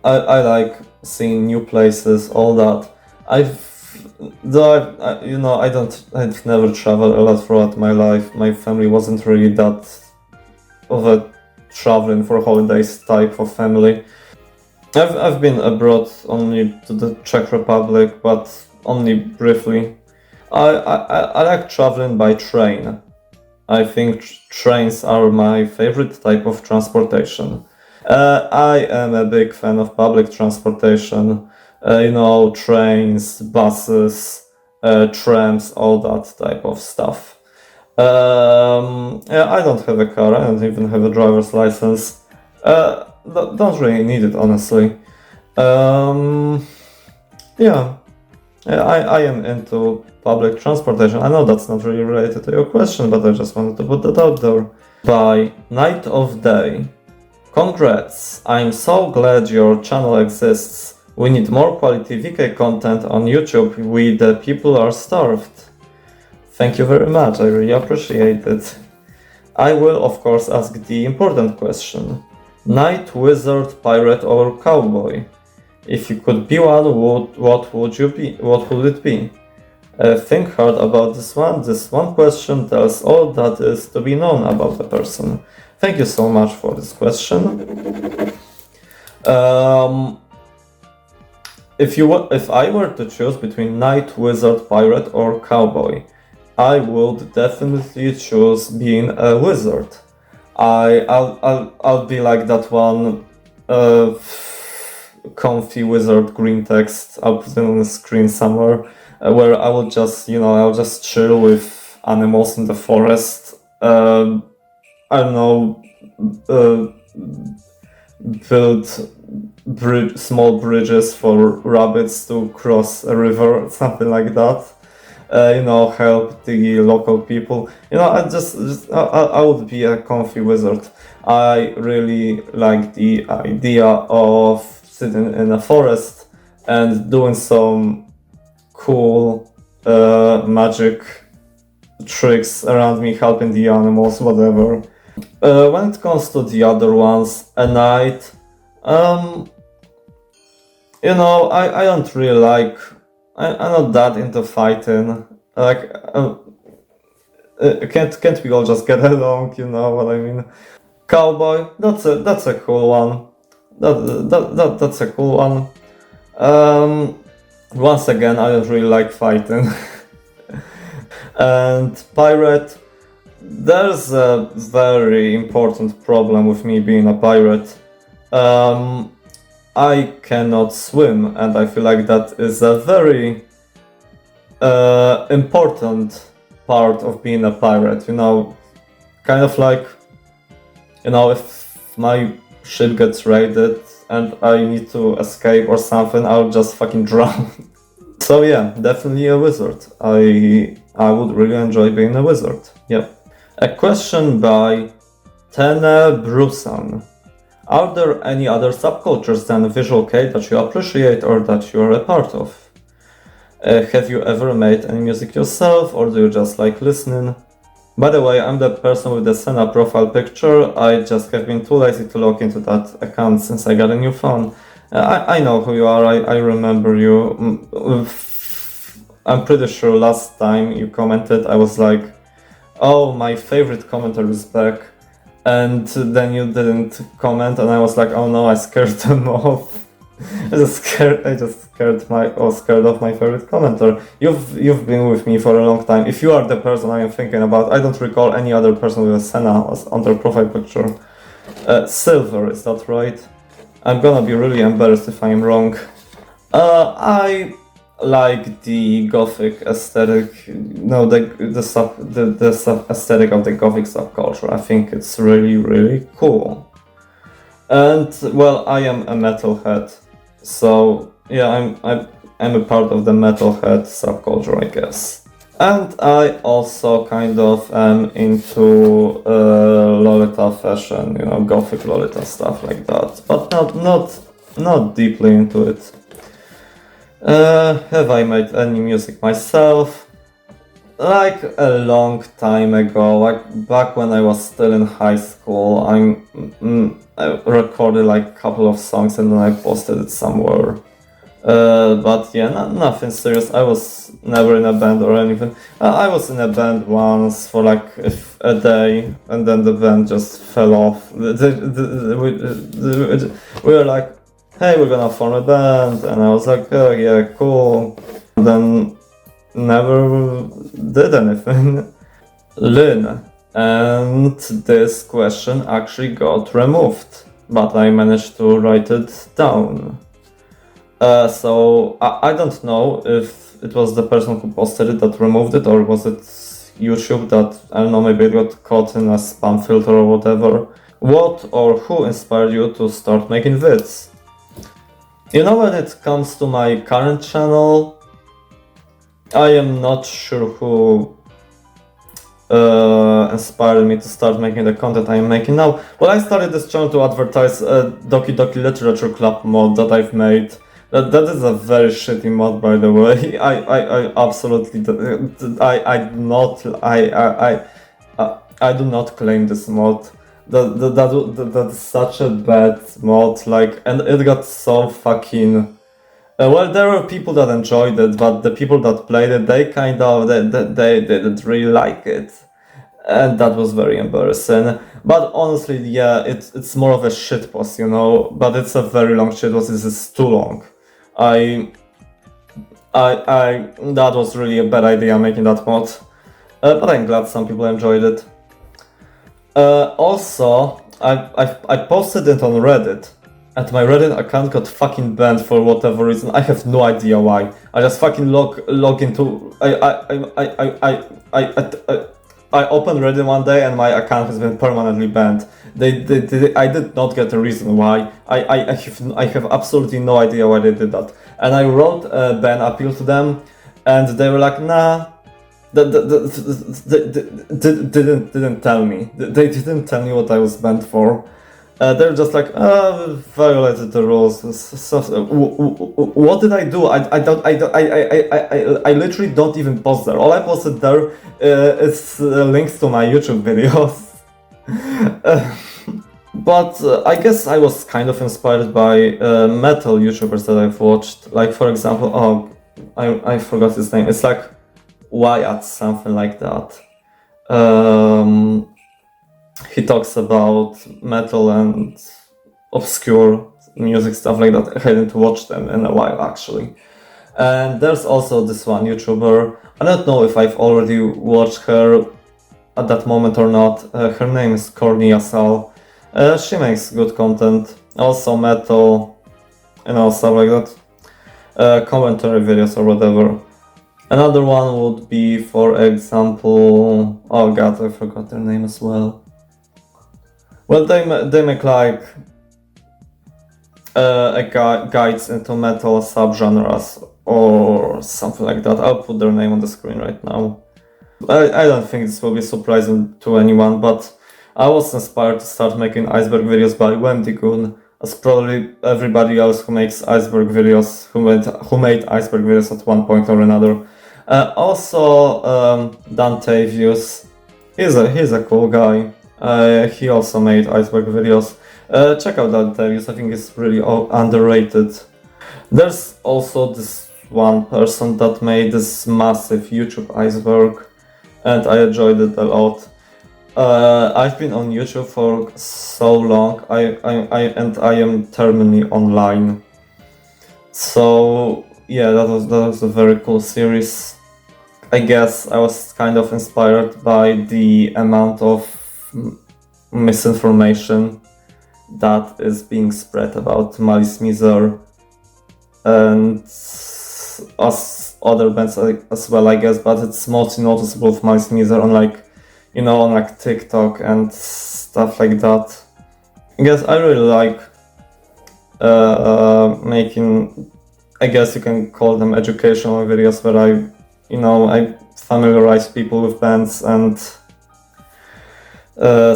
like seeing new places, all that. I've never traveled a lot throughout my life. My family wasn't really that of a traveling for holidays type of family. I've been abroad only to the Czech Republic, but only briefly. I like traveling by train. I think trains are my favorite type of transportation. I am a big fan of public transportation. Trains, buses, trams, all that type of stuff. Yeah, I don't have a car. I don't even have a driver's license. Don't really need it, honestly. Yeah, I am into public transportation. I know that's not really related to your question, but I just wanted to put that out there. By nightofday. Congrats! I'm so glad your channel exists. We need more quality VK content on YouTube. We the people are starved. Thank you very much, I really appreciate it. I will of course ask the important question. Knight, wizard, pirate or cowboy? If you could be one, what would you be? What would it be? Think hard about this one. This one question tells all that is to be known about a person. Thank you so much for this question. If I were to choose between knight, wizard, pirate or cowboy, I would definitely choose being a wizard. I'll be like that one comfy wizard green text. I'll put it on the screen somewhere where I will just chill with animals in the forest. I don't know, build small bridges for rabbits to cross a river, something like that. Help the local people. I would be a comfy wizard. I really like the idea of sitting in a forest and doing some cool magic tricks around me, helping the animals, whatever. When it comes to the other ones, a knight, I don't really like. I'm not that into fighting. Like, can't we all just get along? You know what I mean? Cowboy, that's a cool one. That's a cool one. Once again, I don't really like fighting. And pirate, there's a very important problem with me being a pirate. I cannot swim, and I feel like that is a very important part of being a pirate. Kind of like, if my ship gets raided and I need to escape or something, I'll just fucking drown. So yeah, definitely a wizard. I would really enjoy being a wizard. Yep. A question by tenebrousan. Are there any other subcultures than visual kei that you appreciate or that you are a part of? Have you ever made any music yourself, or do you just like listening? By the way, I'm the person with the Senna profile picture. I just have been too lazy to log into that account since I got a new phone. I know who you are, I remember you. I'm pretty sure last time you commented, I was like, oh, my favorite commenter is back. And then you didn't comment, and I was like, oh no, I scared them off. I just scared off my favorite commenter. You've been with me for a long time. If you are the person I am thinking about, I don't recall any other person with a Senna on their profile picture. Silver, is that right? I'm gonna be really embarrassed if I'm wrong. I like the gothic aesthetic, the aesthetic of the gothic subculture. I think it's really, really cool. And well, I am a metalhead, so yeah, I'm a part of the metalhead subculture, I guess. And I also kind of am into Lolita fashion, you know, gothic Lolita stuff like that, but not deeply into it. Have I made any music myself? Like a long time ago, like back when I was still in high school, I recorded like a couple of songs and then I posted it somewhere. But yeah, nothing serious. I was never in a band or anything. I was in a band once for like a day, and then the band just fell off. We were like, hey, we're gonna form a band, and I was like, oh yeah, cool. And then never did anything. Lynn, and this question actually got removed, but I managed to write it down. So I don't know if it was the person who posted it that removed it, or was it YouTube that, I don't know, maybe it got caught in a spam filter or whatever. What or who inspired you to start making vids? You know, when it comes to my current channel, I am not sure who inspired me to start making the content I am making now. Well, I started this channel to advertise a Doki Doki Literature Club mod that I've made. That is a very shitty mod, by the way. I absolutely I do not claim this mod. That is such a bad mod. Like, and it got so fucking. Well, there were people that enjoyed it, but the people that played it, they kind of they didn't really like it, and that was very embarrassing. But honestly, yeah, it's more of a shitpost, you know. But it's a very long shitpost. This is too long. That was really a bad idea making that mod, but I'm glad some people enjoyed it. Also, I posted it on Reddit, and my Reddit account got fucking banned for whatever reason. I have no idea why. I just fucking log into I opened Reddit one day and my account has been permanently banned. I did not get a reason why. I have absolutely no idea why they did that. And I wrote a ban appeal to them, and they were like, nah. Didn't tell me. They didn't tell me what I was banned for. They're just like, violated the rules. What did I do? I literally don't even post there. All I posted there is links to my YouTube videos. But I guess I was kind of inspired by metal YouTubers that I've watched. Like, for example, I forgot his name. It's like Wyatt, something like that. He talks about metal and obscure music, stuff like that. I hadn't watched them in a while, actually. And there's also this one YouTuber. I don't know if I've already watched her at that moment or not. Her name is Corny Asal. She makes good content, also metal, you know, stuff like that. Commentary videos or whatever. Another one would be, for example, oh god, I forgot their name as well. Well, they make like guides into metal subgenres or something like that. I'll put their name on the screen right now. I don't think this will be surprising to anyone, but I was inspired to start making iceberg videos by Wendy Goon, as probably everybody else who makes iceberg videos, who made iceberg videos at one point or another. Also, Dante Views. He's a cool guy. He also made iceberg videos. Check out Dante Views. I think it's really underrated. There's also this one person that made this massive YouTube iceberg, and I enjoyed it a lot. I've been on YouTube for so long. I am terminally online. So yeah, that was a very cool series. I guess I was kind of inspired by the amount of misinformation that is being spread about Malice Miser and us other bands as well, I guess, but it's mostly noticeable for Malice Miser on on TikTok and stuff like that. I guess I really like making, I guess you can call them educational videos, where I I familiarize people with bands and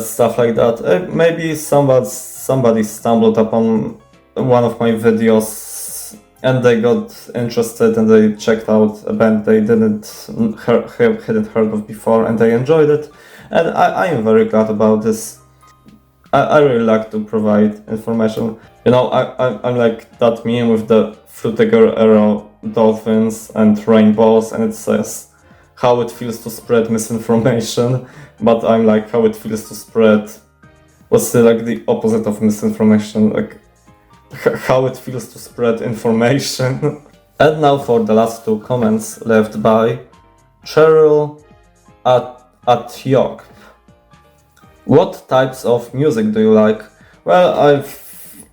stuff like that. Maybe somebody stumbled upon one of my videos and they got interested and they checked out a band they hadn't heard of before and they enjoyed it. And I am very glad about this. I really like to provide information. I'm like that meme with the Frutiger era dolphins and rainbows, and it says how it feels to spread misinformation, but I'm like how it feels to spread what's the opposite of misinformation, like how it feels to spread information. And now for the last two comments left by cheryl atiogbe. What types of music do you like? Well,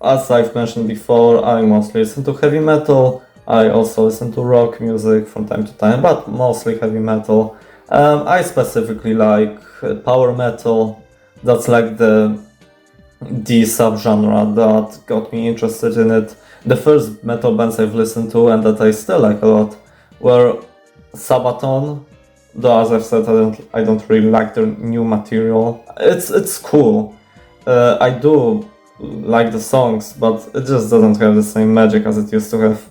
as I've mentioned before, I mostly listen to heavy metal. I also listen to rock music from time to time, but mostly heavy metal. I specifically like power metal. That's like the subgenre that got me interested in it. The first metal bands I've listened to and that I still like a lot were Sabaton. Though, as I've said, I don't really like their new material. It's cool. I do like the songs, but it just doesn't have the same magic as it used to have.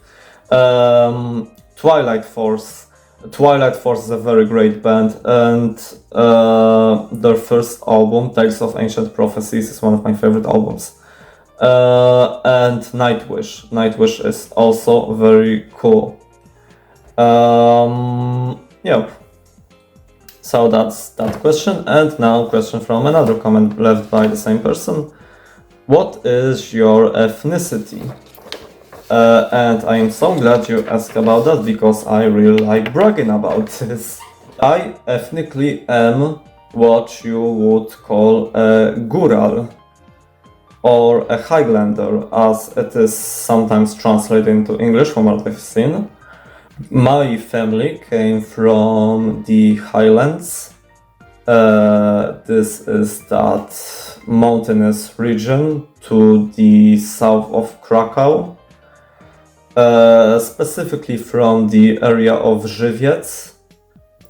Twilight Force. Twilight Force is a very great band, and their first album, Tales of Ancient Prophecies, is one of my favorite albums. And Nightwish. Nightwish is also very cool. Yeah. So that's that question, and now question from another comment left by the same person. What is your ethnicity? And I am so glad you asked about that because I really like bragging about this. I ethnically am what you would call a Gural or a Highlander, as it is sometimes translated into English from what I've seen. My family came from the Highlands. This is that mountainous region to the south of Krakow, specifically from the area of Żywiec.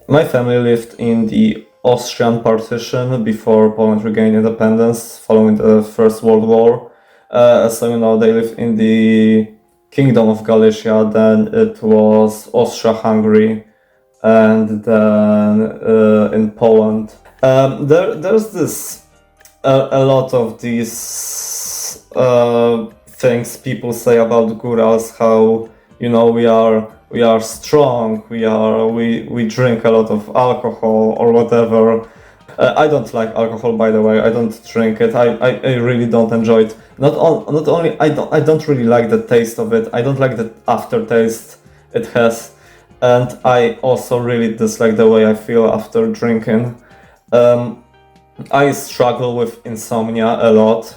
My family lived in the Austrian partition before Poland regained independence following the First World War. So they lived in the Kingdom of Galicia, then it was Austria-Hungary, and then in Poland. There's this a lot of these things people say about Gurals, how we are strong, we drink a lot of alcohol or whatever. I don't like alcohol, by the way. I don't drink it. I really don't enjoy it. Not only I don't really like the taste of it. I don't like the aftertaste it has, and I also really dislike the way I feel after drinking. I struggle with insomnia a lot,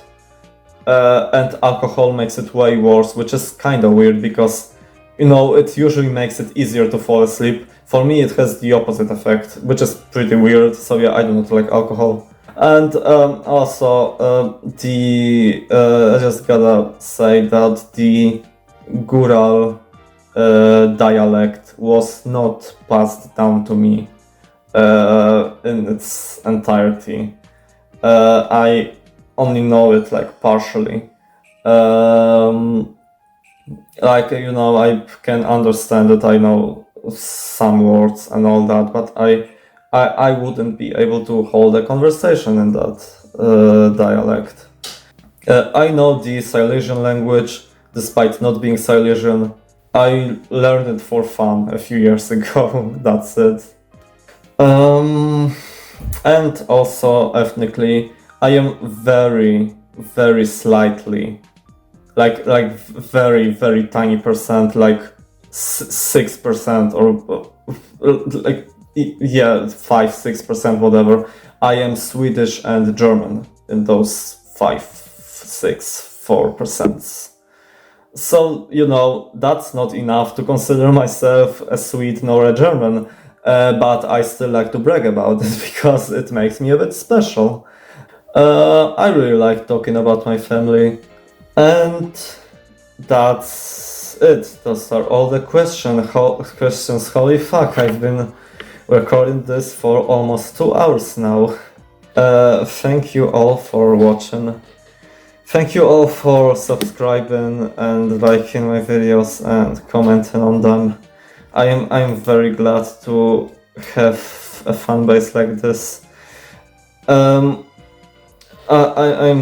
and alcohol makes it way worse, which is kind of weird because it usually makes it easier to fall asleep. For me, it has the opposite effect, which is pretty weird. So yeah, I do not like alcohol. And also, I just gotta say that the Gural dialect was not passed down to me in its entirety. I only know it partially. I can understand it. I know some words and all that, but I wouldn't be able to hold a conversation in that dialect. I know the Silesian language, despite not being Silesian. I learned it for fun a few years ago. That's it. And also ethnically, I am very, very slightly, like very, very tiny percent, 6% or 5-6%, whatever. I am Swedish and German in those 5-6-4%. So, that's not enough to consider myself a Swede nor a German, but I still like to brag about it because it makes me a bit special. I really like talking about my family, and that's it. Those are all the questions. Holy fuck, I've been recording this for almost 2 hours now. Thank you all for watching. Thank you all for subscribing and liking my videos and commenting on them. I'm very glad to have a fan base like this. I'm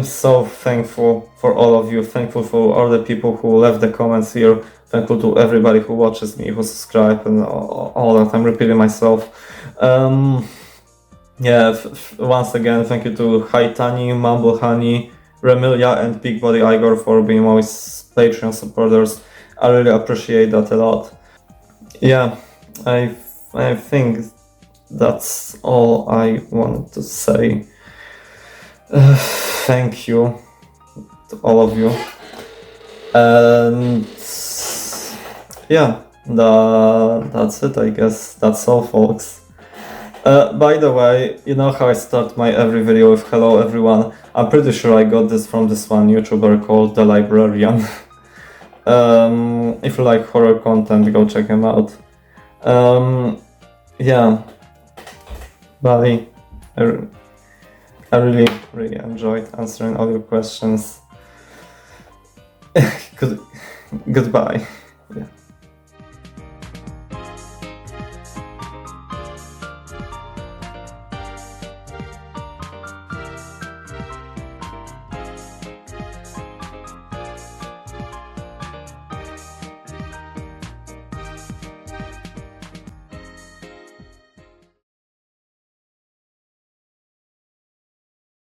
so thankful for all of you, thankful for all the people who left the comments here, thankful to everybody who watches me, who subscribe and all that. I'm repeating myself. Yeah, once again, thank you to Haitani, Mumble Honey, Remilia and Big Body Igor for being my Patreon supporters. I really appreciate that a lot. Yeah, I think that's all I wanted to say. Thank you to all of you. And yeah, that's it, I guess. That's all, folks. By the way, you know how I start my every video with hello everyone? I'm pretty sure I got this from this one YouTuber called The Librarian. If you like horror content, go check him out. Yeah, bye. I really enjoyed answering all your questions. Goodbye. Yeah.